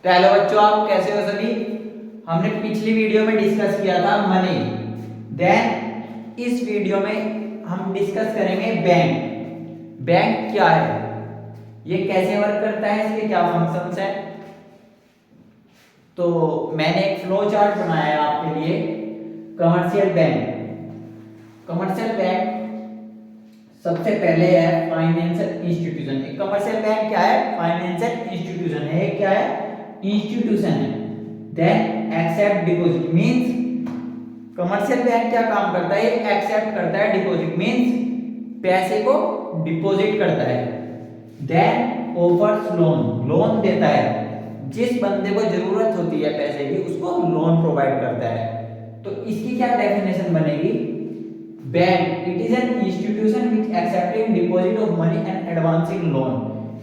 तो हेलो बच्चों, आप कैसे हो सभी। हमने पिछली वीडियो में डिस्कस किया था मनी। देन इस वीडियो में हम डिस्कस करेंगे बैंक। बैंक क्या है, ये कैसे वर्क करता है, इसके क्या फंक्शंस है। तो मैंने एक फ्लो चार्ट बनाया है आपके लिए। Commercial bank. कमर्शियल बैंक सबसे पहले है फाइनेंशियल इंस्टीट्यूशन। एक कमर्शियल बैंक क्या है, फाइनेंशियल इंस्टीट्यूशन है। क्या है, इंस्टीट्यूशन है। Then accept deposit means commercial bank क्या काम करता है, एक्सेप्ट करता है डिपॉजिट मींस पैसे को डिपॉजिट करता है। देन ऑफर्स लोन, लोन देता है। जिस बंदे को जरूरत होती है पैसे की उसको लोन प्रोवाइड करता है। तो इसकी क्या डेफिनेशन बनेगी, bank it is an institution which accepting deposit of money and advancing loan.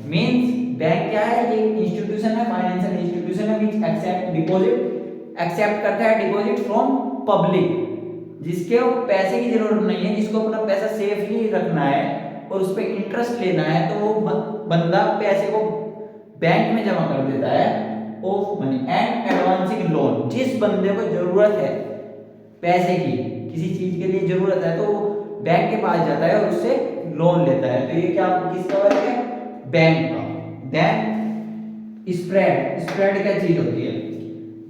Means bank क्या है, ये इंस्टीट्यूशन है, फाइनेंशियल इंस्टीट्यूशन है विच एक्सेप्ट डिपॉजिट, एक्सेप्ट करता है डिपॉजिट फ्रॉम पब्लिक, जिसके पैसे की जरूरत नहीं है, जिसको अपना पैसा सेफली रखना है और उस पर इंटरेस्ट लेना है, तो वो बंदा पैसे को बैंक में जमा कर देता है of money and advancing loan. जिस बंदे को जरूरत है पैसे की, किसी चीज के लिए जरूरत है, तो वो बैंक के पास जाता है और उससे लोन लेता है। तो ये क्या किसका वर्क है, बैंक का। देन स्प्रेड, स्प्रेड क्या चीज होती है,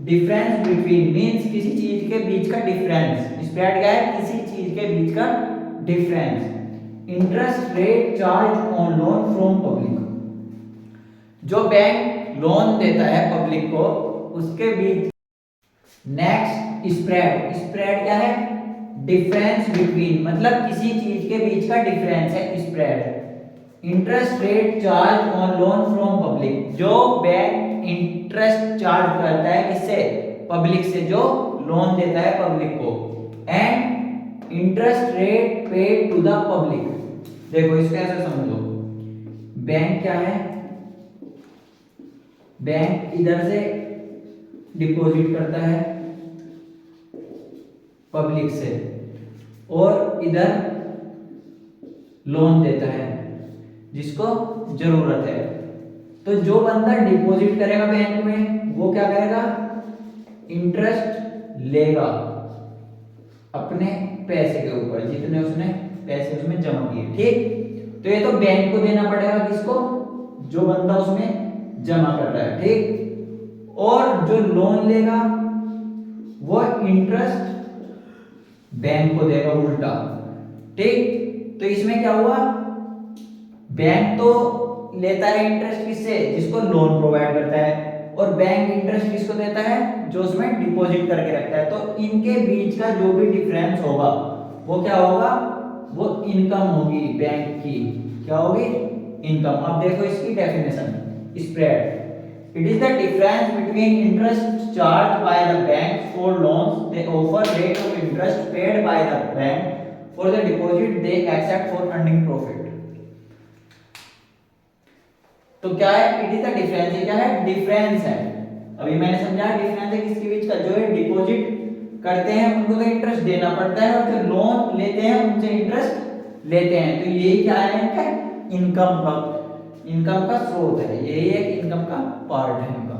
डिफरेंस बिटवीन मींस किसी चीज के बीच का डिफरेंस। स्प्रेड क्या है, किसी चीज के बीच का difference. Interest rate charge on loan from public, जो बैंक लोन देता है पब्लिक को उसके बीच। नेक्स्ट स्प्रेड, स्प्रेड क्या है, डिफरेंस बिटवीन मतलब किसी चीज के बीच का डिफरेंस है spread. Interest rate charge on loan from public, जो बैंक इंटरेस्ट चार्ज करता है किससे, पब्लिक से, जो लोन देता है पब्लिक को। And interest rate paid to the public. देखो इसको ऐसे समझो, बैंक क्या है, बैंक इधर से डिपॉजिट करता है पब्लिक से और इधर लोन देता है जिसको जरूरत है। तो जो बंदा डिपॉजिट करेगा बैंक में वो क्या करेगा, इंटरेस्ट लेगा अपने पैसे के ऊपर, जितने उसने पैसे उसमें जमा किए। ठीक, तो ये तो बैंक को देना पड़ेगा, किसको, जो बंदा उसमें जमा कर रहा है। ठीक, और जो लोन लेगा वो इंटरेस्ट बैंक को देगा उल्टा। ठीक, तो इसमें क्या हुआ, बैंक तो लेता है इंटरेस्ट किससे, जिसको लोन प्रोवाइड करता है, और बैंक इंटरेस्ट किसको देता है, जो उसमें डिपॉजिट करके रखता है। तो इनके बीच का जो भी डिफरेंस होगा वो क्या होगा, वो इनकम होगी बैंक की। क्या होगी, इनकम। अब देखो इसकी definition, spread it is the difference between interest charge by the bank for loans they offer rate of interest paid by the bank for the deposit they except for earning profit. तो क्या है, it is the difference. ये क्या है, difference है। अभी मैंने समझाया डिफरेंस है किसके बीच का, जो है डिपॉजिट करते हैं उनको तो इंटरेस्ट देना पड़ता है, और जो लोन लेते हैं उनसे इंटरेस्ट लेते हैं। तो यही क्या है इनका, इनकम का, इनकम का स्रोत है, यही एक इनकम का पार्ट है इनका।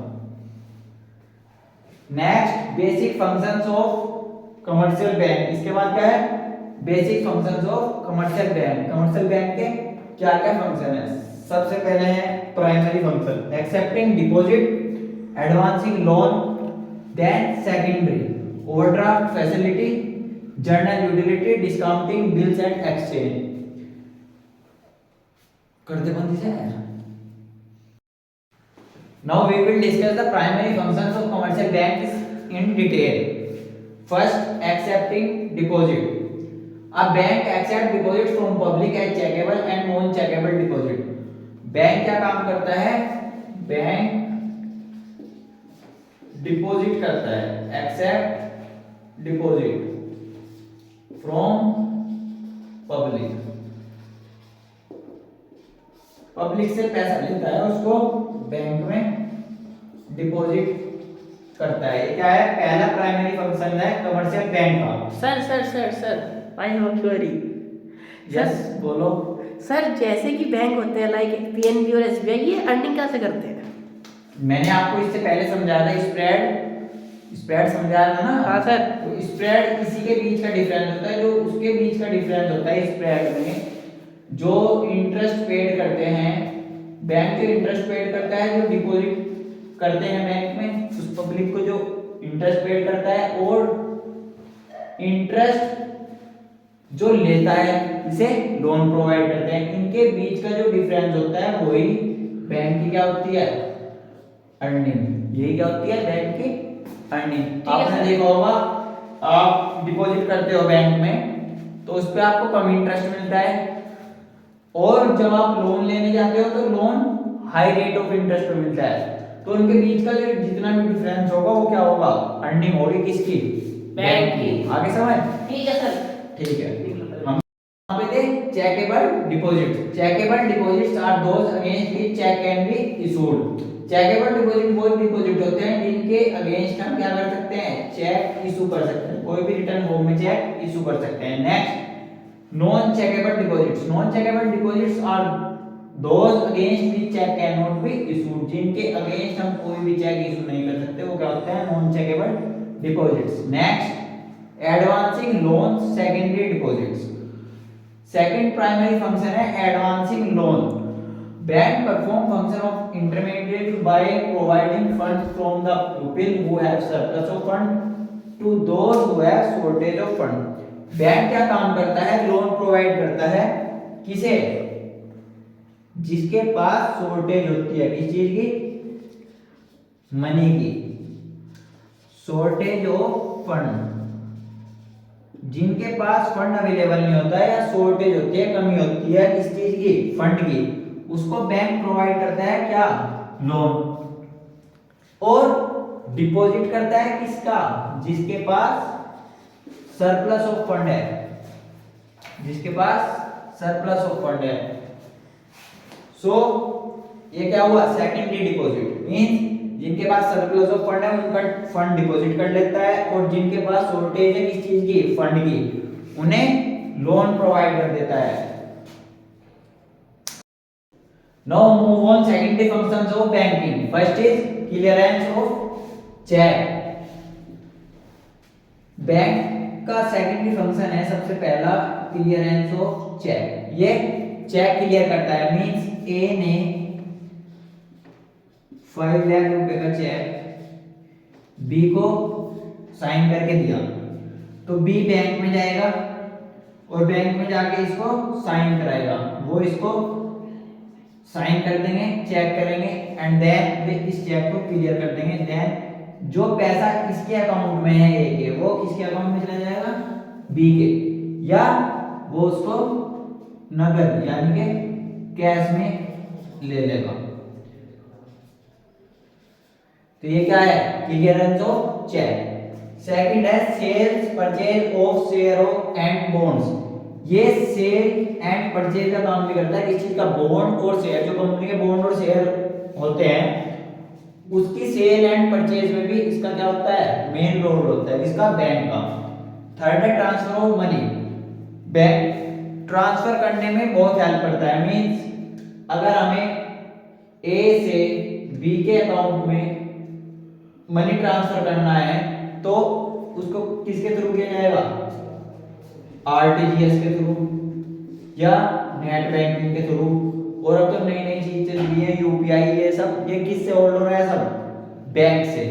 Next basic functions of commercial bank. इसके बाद क्या है, basic functions of commercial bank. Commercial bank के क्या क्या फंक्शन है। सबसे पहले है primary function, accepting deposit, advancing loan. Then secondary, overdraft facility, general utility, discounting bills and exchange. करते बंदी से now we will discuss the primary functions of commercial banks in detail. First, accepting deposit. A bank accept deposit from public as checkable and non-checkable deposit. Bank क्या काम करता है, bank deposit करता है, accept deposit from public, public से पैसा लेता है उसको बैंक में डिपॉजिट करता है। ये क्या है, पहला प्राइमरी फंक्शन है कमर्शियल बैंक का। Sir sir sir sir I have query. Yes बोलो। सर जैसे कि बैंक होते हैं लाइक पीएनबी और एसबीआई, ये अर्निंग कैसे करते हैं। मैंने आपको इससे पहले समझाया था स्प्रेड, स्प्रेड समझाया था ना। हाँ सर। तो स्प्रेड किसी के बीच का डिफरेंस होता है, जो उसके बीच का डिफरेंस होता है स्प्रेड में, जो इंटरेस्ट पेड करते हैं बैंक जो इंटरेस्ट पेड करता है, जो डिपॉजिट करते हैं बैंक में उस पब्लिक को जो इंटरेस्ट पेड करता है, और इंटरेस्ट जो लेता है इसे लोन प्रोवाइड करते हैं, इनके बीच का जो डिफरेंस होता है वही बैंक की क्या होती है, अर्निंग। यही क्या होती है, बैंक की अर्निंग। आपने देखा होगा आप डिपॉजिट करते हो बैंक में तो उस पर आपको कम इंटरेस्ट मिलता है, और जब आप लोन लेने जाते हो तो loan high rate of interest पे मिलता है। तो उनके बीच का जो जितना भी डिफरेंस होगा वो क्या होगा, अर्निंग होगी किसकी, बैंक की। आगे समझ, ठीक है सर। ठीक है। हम यहाँ पे थे checkable deposit. Checkable deposits are those against which cheque can be issued. Checkable deposit वो डिपॉजिट होते हैं जिनके अगेंस्ट हम क्या कर सकते हैं, चेक इशू कर सकते हैं, कोई भी रिटर्न फॉर्म में चेक इशू कर सकते हैं। Next non checkable deposits. Non checkable deposits are those against which cheque can not be issued. जिनके अगेंस्ट हम कोई भी चेक इशू नहीं कर सकते वो क्या होते हैं, non checkable deposits. Next advancing loan secondary deposits. Second primary function है advancing loan. Bank perform function of intermediate by providing funds from the people who have surplus of fund to those who have shortage of fund. Bank क्या काम करता है, loan provide करता है किसे, जिसके पास shortage होती है, किस चीज की, मनी की, शॉर्टेज ऑफ फंड। जिनके पास फंड अवेलेबल नहीं होता है या शॉर्टेज होती है, कमी होती है किस चीज की, फंड की, उसको बैंक प्रोवाइड करता है क्या, लोन। और डिपॉजिट करता है किसका, जिसके पास सरप्लस ऑफ फंड है, जिसके पास सरप्लस ऑफ फंड है। सो ये क्या हुआ, सेकेंडरी डिपॉजिट मींस जिनके पास सरप्लस ऑफ फंड है उनका फंड डिपॉजिट कर लेता है, और जिनके पास शॉर्टेज है किस चीज की, फंड की, उन्हें लोन प्रोवाइड कर देता है। Now move on secondary functions of banking. First is clearance of cheque. Bank का सेकेंडरी फंक्शन है सबसे पहला क्लियरेंस ऑफ चेक। ये चेक क्लियर करता है, मींस ए ने 5 लाख रुपए का चेक बी को साइन करके दिया, तो बी बैंक में जाएगा और बैंक में जाके इसको साइन कराएगा, वो इसको साइन कर देंगे, चेक करेंगे, एंड देन वे इस चेक को क्लियर कर देंगे। देन जो पैसा इसके अकाउंट में है ए के, वो किसके अकाउंट में चला जाएगा, बी के, या वो उसको नगद यानी कि कैश में ले लेगा। तो ये क्या है, क्लियरेंस ऑफ चेक। सेकंड है sales purchase of share and bonds. ये सेल एंड परचेज का काम भी करता है, किस चीज का, बॉन्ड और शेयर। जो कंपनी के बॉन्ड और शेयर होते हैं उसकी सेल एंड परचेज में भी इसका क्या होता है, मेन रोल होता है, इसका बैंक का। थर्ड है transfer of money. Bank transfer करने में बहुत हेल्प करता है, मींस अगर हमें ए से बी के अकाउंट में मनी ट्रांसफर करना है तो उसको किसके थ्रू किया जाएगा, आरटीजीएस के थ्रू या नेट बैंकिंग के थ्रू। और अब तो नई नई चीज चल रही है यूपीआई, ये सब, ये किससे होल्ड हो रहा है, सब बैंक से।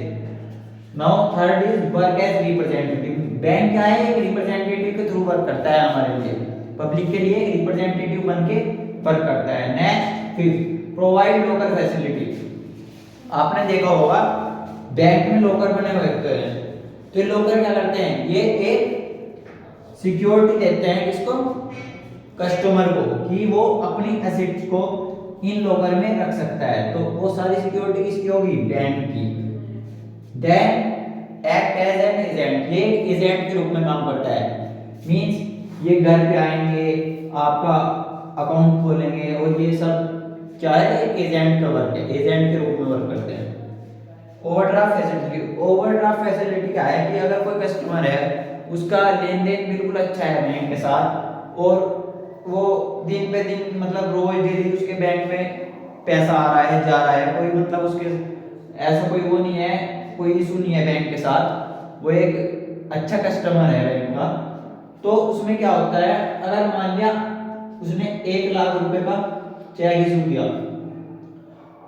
Now third is work as representative. Bank क्या है, एक रिप्रेजेंटेटिव के थ्रू वर्क करता है हमारे लिए, पब्लिक के लिए एक रिप्रेजेंटेटिव बन के वर्क करता है। नेक्स्ट फिफ्थ प्रोवाइड लोकर फैसिलिटी। आपने देखा होगा बैंक में लोकर बने हुए होते हैं, तो ये लोकर क्या करते हैं, ये एक सिक्योरिटी देते हैं किसको, कस्टमर को, कि वो अपनी एसेट्स को इन लॉकर में रख सकता है। तो वो सारी सिक्योरिटी किसकी होगी, बैंक की। Then act as an agent. ये एजेंट के रूप में काम करता है, मींस ये घर पे आएंगे, आपका अकाउंट खोलेंगे, और ये सब क्या है, एक एजेंट का वर्क है, एजेंट के रूप में वर्क करते हैं। Overdraft facility. ओवरड्राफ्ट फैसिलिटी क्या है कि अगर कोई कस्टमर है, उसका लेन देन बिल्कुल अच्छा है बैंक के साथ, और वो दिन पे दिन मतलब रोज डेली उसके बैंक में पैसा आ रहा है, जा रहा है, कोई मतलब उसके ऐसा कोई वो नहीं है, कोई इशू नहीं है बैंक के साथ, वो एक अच्छा कस्टमर है बैंक का। तो उसमें क्या होता है, अगर मान लिया उसने 1,00,000 रुपए का चेक इशू किया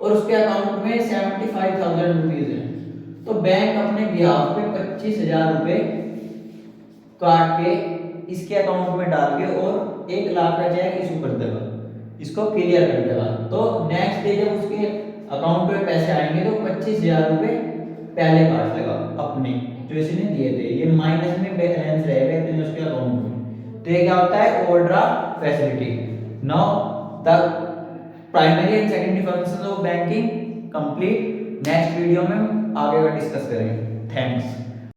और उसके अकाउंट में 75,000 रुपीज है, तो बैंक अपने बिहाफ पे 25,000 रुपए काट के इसके अकाउंट में डाल के और 1,00,000 का चेक इशू कर देगा, इसको क्लियर कर देगा। तो नेक्स्ट डे जब उसके अकाउंट में पैसे आएंगे तो 25,000 रुपए पहले काट लेगा अपने जो इसने दिए थे, ये माइनस में बैलेंस रहेगा इतने उसके अकाउंट में। तो ये क्या होता है, overdraft facility. Now the primary and secondary functions of banking complete. Next video में हम आगे का डिस्कस करेंगे। थैंक्स।